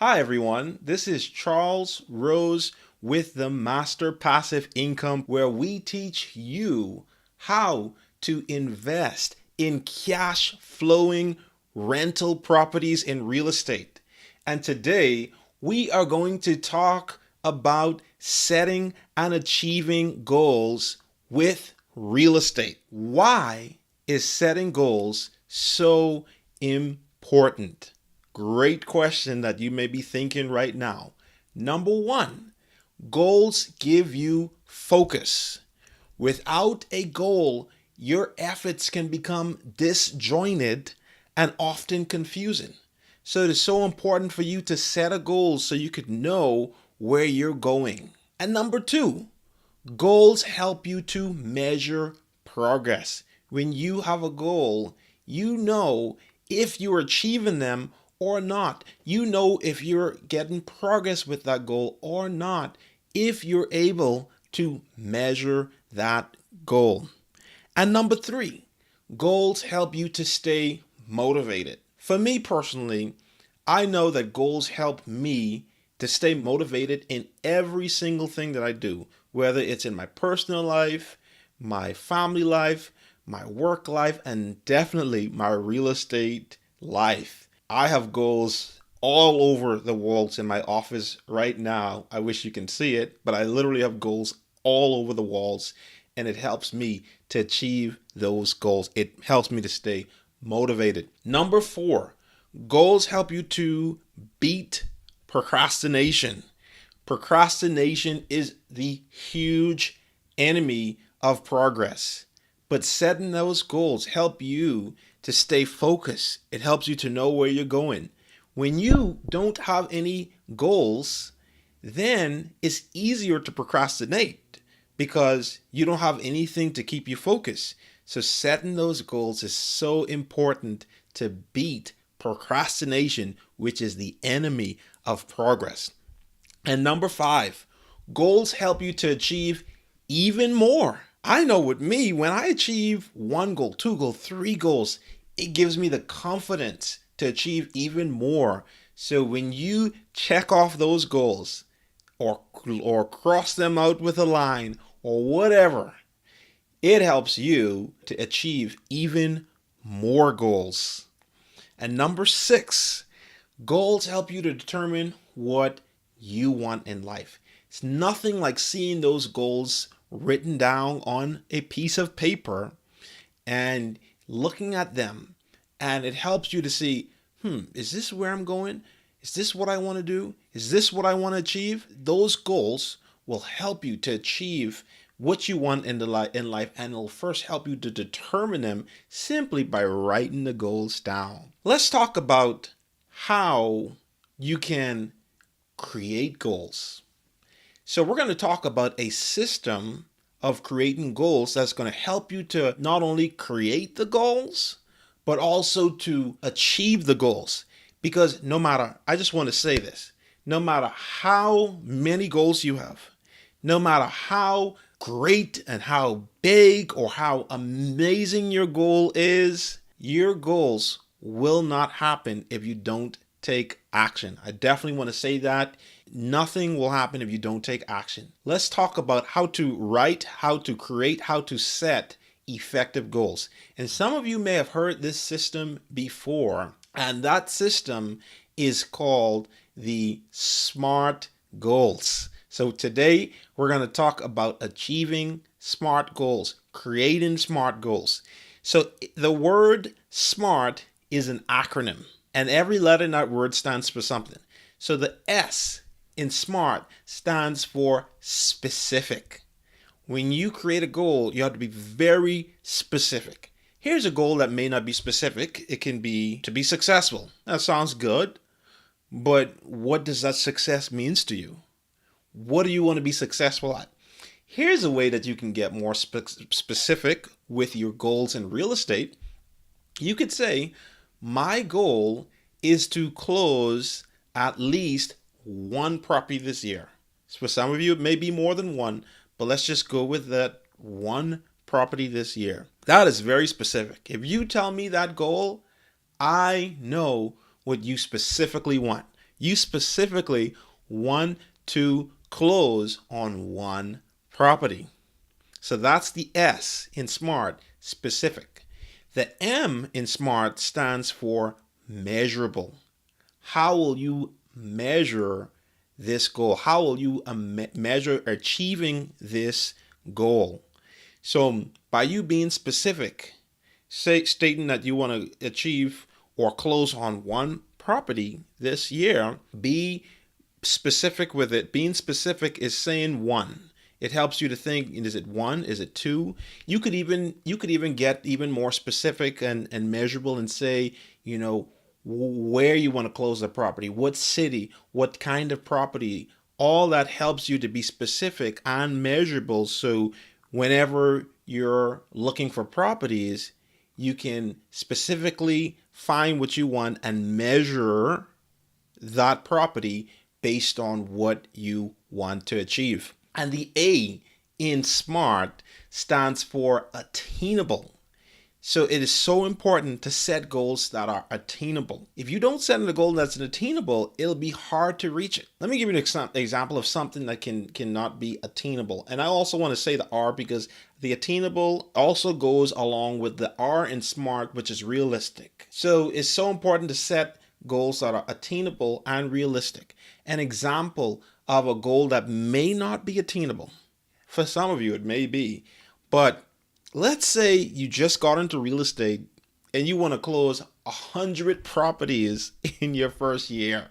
Hi everyone, this is Charles Rose with the Master Passive Income, where we teach you how to invest in cash flowing rental properties in real estate. And today we are going to talk about setting and achieving goals with real estate. Why is setting goals so important? Great question that you may be thinking right now. Number one, goals give you focus. Without a goal, your efforts can become disjointed and often confusing. So it is so important for you to set a goal so you could know where you're going. And number two, goals help you to measure progress. When you have a goal, you know if you're achieving them or not. You know if you're getting progress with that goal or not, if you're able to measure that goal. And number three, goals help you to stay motivated. For me personally, I know that goals help me to stay motivated in every single thing that I do, whether it's in my personal life, my family life, my work life, and definitely my real estate life. I have goals all over the walls in my office right now. I wish you can see it, but I literally have goals all over the walls, and it helps me to achieve those goals. It helps me to stay motivated. Number four, goals help you to beat procrastination. Procrastination is the huge enemy of progress. But setting those goals help you to stay focused. It helps you to know where you're going. When you don't have any goals, then it's easier to procrastinate because you don't have anything to keep you focused. So setting those goals is so important to beat procrastination, which is the enemy of progress. And number five, goals help you to achieve even more. I know with me, when I achieve one goal, two goals, three goals, it gives me the confidence to achieve even more. So when you check off those goals or cross them out with a line or whatever, it helps you to achieve even more goals. And number six, goals help you to determine what you want in life. It's nothing like seeing those goals written down on a piece of paper and looking at them, and it helps you to see, is this where I'm going? Is this what I want to do? Is this what I want to achieve? Those goals will help you to achieve what you want in life, and it'll first help you to determine them simply by writing the goals down. Let's talk about how you can create goals. So we're going to talk about a system of creating goals that's going to help you to not only create the goals, but also to achieve the goals. Because I just want to say this, no matter how many goals you have, no matter how great and how big or how amazing your goal is, your goals will not happen if you don't take action. I definitely want to say that. Nothing will happen if you don't take action. Let's talk about how to write, how to create, how to set effective goals. And some of you may have heard this system before, and that system is called the SMART goals. So today we're going to talk about achieving SMART goals, creating SMART goals. So the word SMART is an acronym, and every letter in that word stands for something. So the S in SMART stands for specific. When you create a goal, you have to be very specific. Here's a goal that may not be specific. It can be to be successful. That sounds good, but what does that success means to you? What do you want to be successful at? Here's a way that you can get more specific with your goals in real estate. You could say, my goal is to close at least one property this year. For some of you, it may be more than one, but let's just go with that one property this year. That is very specific. If you tell me that goal, I know what you specifically want. You specifically want to close on one property. So that's the S in SMART, specific. The M in SMART stands for measurable. How will you measure this goal? How will you measure achieving this goal? So by you being specific, stating that you want to achieve or close on one property this year, be specific with it. Being specific is saying one. It helps you to think, is it one? Is it two? You could even get even more specific and measurable and say, where you want to close the property, what city, what kind of property. All that helps you to be specific and measurable. So whenever you're looking for properties, you can specifically find what you want and measure that property based on what you want to achieve. And the A in SMART stands for attainable. So it is so important to set goals that are attainable. If you don't set a goal that's attainable, it'll be hard to reach it. Let me give you an example of something that cannot be attainable. And I also want to say the R because the attainable also goes along with the R in SMART, which is realistic. So it's so important to set goals that are attainable and realistic. An example of a goal that may not be attainable. For some of you, it may be, but let's say you just got into real estate and you want to close 100 properties in your first year.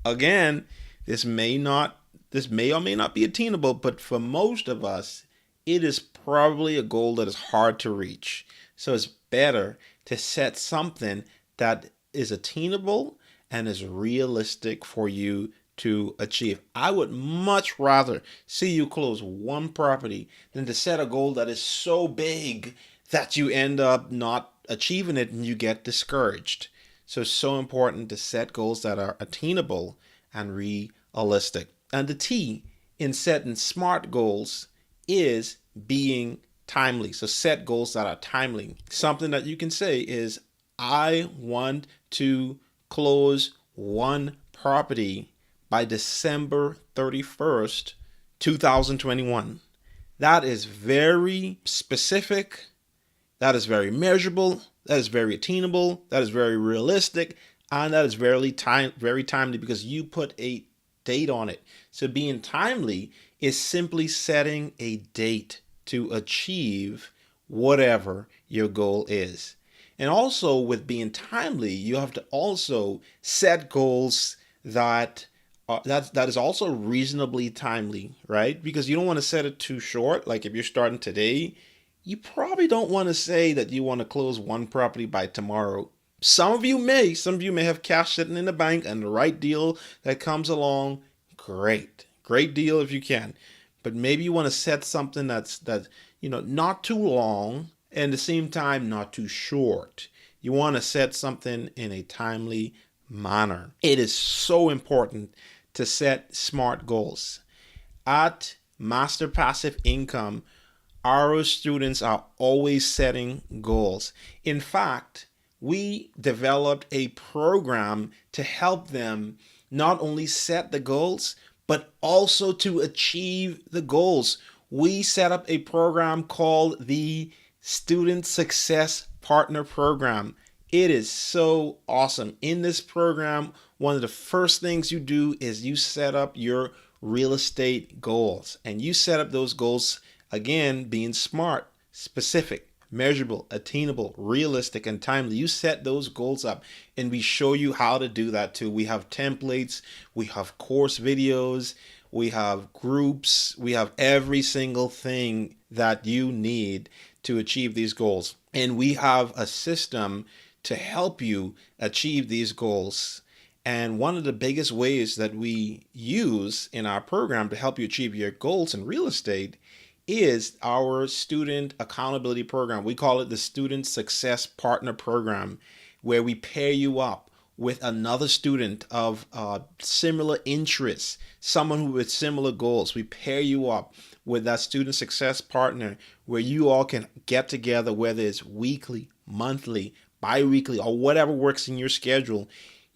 Again, this may or may not be attainable, but for most of us, it is probably a goal that is hard to reach. So it's better to set something that is attainable and is realistic for you to achieve. I would much rather see you close one property than to set a goal that is so big that you end up not achieving it and you get discouraged. So it's so important to set goals that are attainable and realistic. And the T in setting SMART goals is being timely. So set goals that are timely. Something that you can say is, I want to close one property by December 31st, 2021. That is very specific. That is very measurable. That is very attainable. That is very realistic. And that is very timely because you put a date on it. So being timely is simply setting a date to achieve whatever your goal is. And also with being timely, you have to also set goals that is also reasonably timely, right? Because you don't want to set it too short. Like if you're starting today, you probably don't want to say that you want to close one property by tomorrow. Some of you may have cash sitting in the bank and the right deal that comes along. Great deal if you can. But maybe you want to set something that's not too long and at the same time not too short. You want to set something in a timely manner. It is so important to set SMART goals. At Master Passive Income, our students are always setting goals. In fact, we developed a program to help them not only set the goals, but also to achieve the goals. We set up a program called the Student Success Partner Program. It is so awesome. In this program, one of the first things you do is you set up your real estate goals. And you set up those goals, again, being SMART, specific, measurable, attainable, realistic, and timely. You set those goals up and we show you how to do that too. We have templates, we have course videos, we have groups, we have every single thing that you need to achieve these goals. And we have a system to help you achieve these goals. And one of the biggest ways that we use in our program to help you achieve your goals in real estate is our student accountability program. We call it the Student Success Partner Program, where we pair you up with another student of similar interests, someone with similar goals. We pair you up with that student success partner where you all can get together, whether it's weekly, monthly, bi-weekly, or whatever works in your schedule.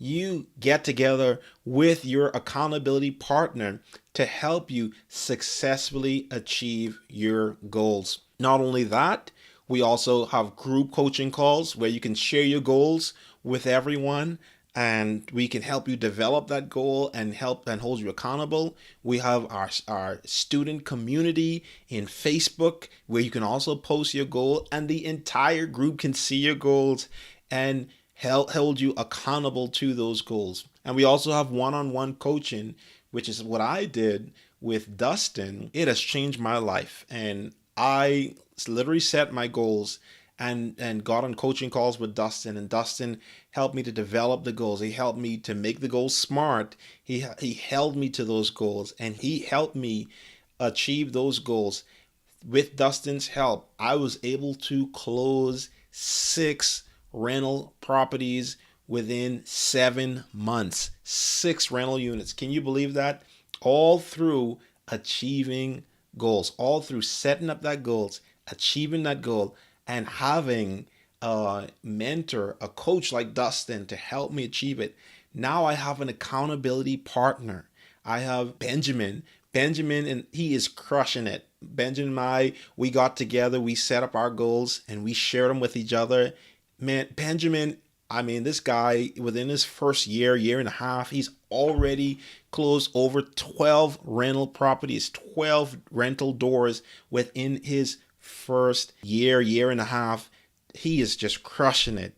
you get together with your accountability partner to help you successfully achieve your goals. Not only that, we also have group coaching calls where you can share your goals with everyone, and we can help you develop that goal and help and hold you accountable. We have our student community in Facebook where you can also post your goal and the entire group can see your goals and hold you accountable to those goals. And we also have one-on-one coaching, which is what I did with Dustin. It has changed my life, and I literally set my goals and got on coaching calls with Dustin, and Dustin helped me to develop the goals. He helped me to make the goals smart. He held me to those goals, and he helped me achieve those goals. With Dustin's help, I was able to close 6 rental properties within 7 months. 6 rental units. Can you believe that? All through achieving goals, all through setting up that goals, achieving that goal, and having a mentor, a coach like Dustin to help me achieve it. Now I have an accountability partner. I have Benjamin. Benjamin, and he is crushing it. Benjamin and I, we got together, we set up our goals, and we shared them with each other. Man, Benjamin, I mean, this guy, within his first year and a half, he's already closed over 12 rental properties, 12 rental doors within his first year and a half. He is just crushing it.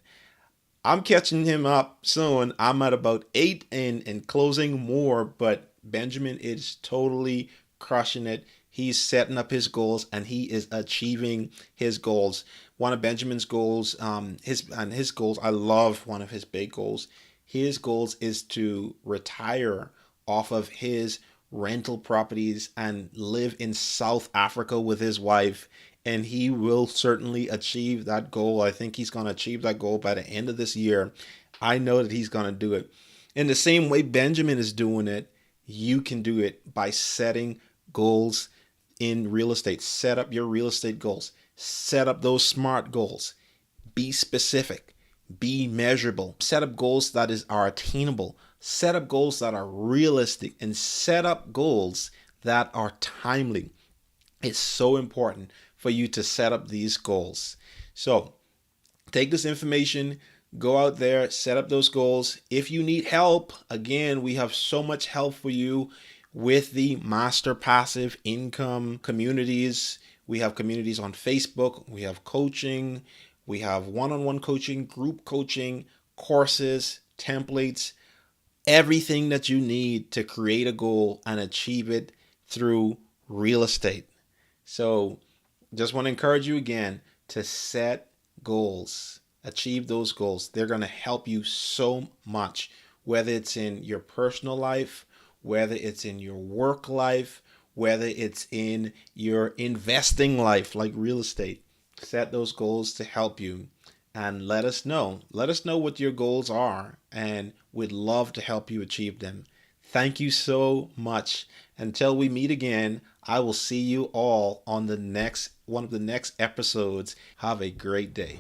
I'm catching him up soon. I'm at about 8 and closing more, but Benjamin is totally crushing it. He's setting up his goals and he is achieving his goals. One of Benjamin's goals, his goals, I love one of his big goals. His goals is to retire off of his rental properties and live in South Africa with his wife. And he will certainly achieve that goal. I think he's going to achieve that goal by the end of this year. I know that he's going to do it. In the same way Benjamin is doing it, you can do it by setting goals in real estate. Set up your real estate goals. Set up those SMART goals. Be specific. Be measurable. Set up goals that are attainable. Set up goals that are realistic, and set up goals that are timely. It's so important for you to set up these goals. So take this information, go out there, set up those goals. If you need help, again, we have so much help for you with the Master Passive Income communities. We have communities on Facebook. We have coaching. We have one-on-one coaching, group coaching, courses, templates, everything that you need to create a goal and achieve it through real estate. So just want to encourage you again to set goals, achieve those goals. They're going to help you so much, whether it's in your personal life, whether it's in your work life, whether it's in your investing life like real estate. Set those goals to help you and let us know. Let us know what your goals are, and we'd love to help you achieve them. Thank you so much. Until we meet again, I will see you all on the next one of the next episodes. Have a great day.